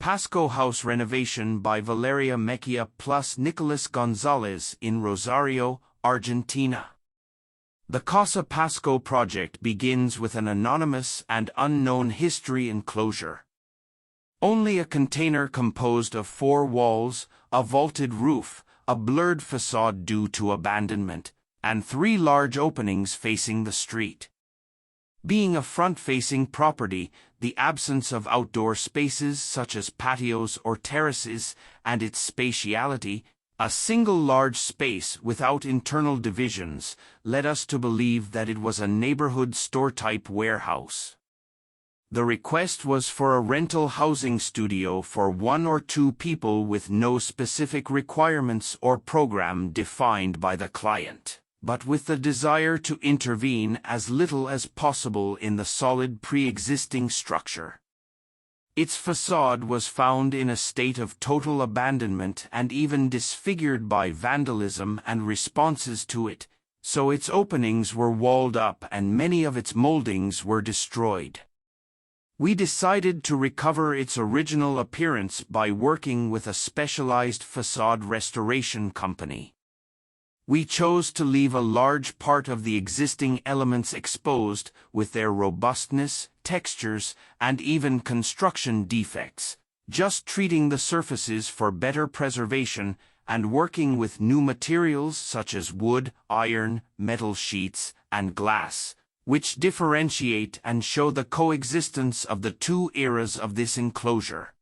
Pasco house renovation by Valeria Mecchia Nicolás Gonzalez in Rosario, Argentina. The Casa Pasco project begins with an anonymous and unknown history enclosure. Only a container composed of 4 walls, a vaulted roof, a blurred facade due to abandonment, and 3 large openings facing the street. Being a front-facing property, the absence of outdoor spaces such as patios or terraces, and its spatiality, a single large space without internal divisions, led us to believe that it was a neighborhood store-type warehouse. The request was for a rental housing studio for 1 or 2 people with no specific requirements or program defined by the client, but with the desire to intervene as little as possible in the solid pre-existing structure. Its facade was found in a state of total abandonment and even disfigured by vandalism and responses to it, so its openings were walled up and many of its moldings were destroyed. We decided to recover its original appearance by working with a specialized facade restoration company. We chose to leave a large part of the existing elements exposed, with their robustness, textures, and even construction defects, just treating the surfaces for better preservation and working with new materials such as wood, iron, metal sheets, and glass, which differentiate and show the coexistence of the 2 eras of this enclosure.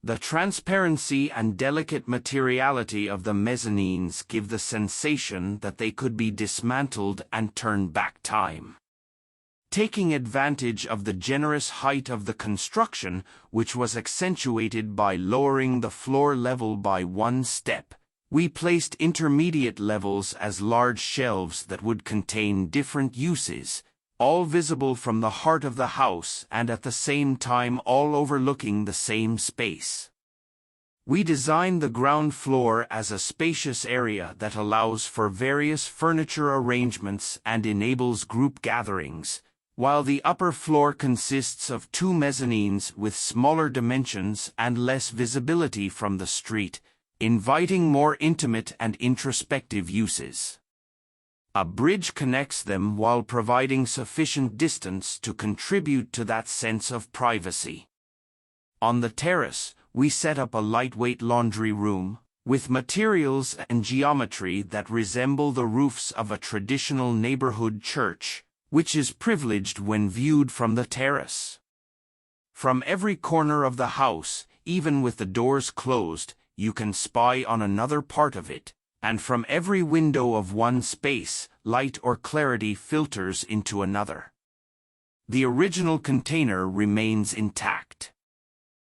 The transparency and delicate materiality of the mezzanines give the sensation that they could be dismantled and turned back time. Taking advantage of the generous height of the construction, which was accentuated by lowering the floor level by 1 step, we placed intermediate levels as large shelves that would contain different uses, all visible from the heart of the house and at the same time all overlooking the same space. We designed the ground floor as a spacious area that allows for various furniture arrangements and enables group gatherings, while the upper floor consists of 2 mezzanines with smaller dimensions and less visibility from the street, inviting more intimate and introspective uses. A bridge connects them while providing sufficient distance to contribute to that sense of privacy. On the terrace, we set up a lightweight laundry room, with materials and geometry that resemble the roofs of a traditional neighborhood church, which is privileged when viewed from the terrace. From every corner of the house, even with the doors closed, you can spy on another part of it, and from every window of one space, light or clarity filters into another. The original container remains intact.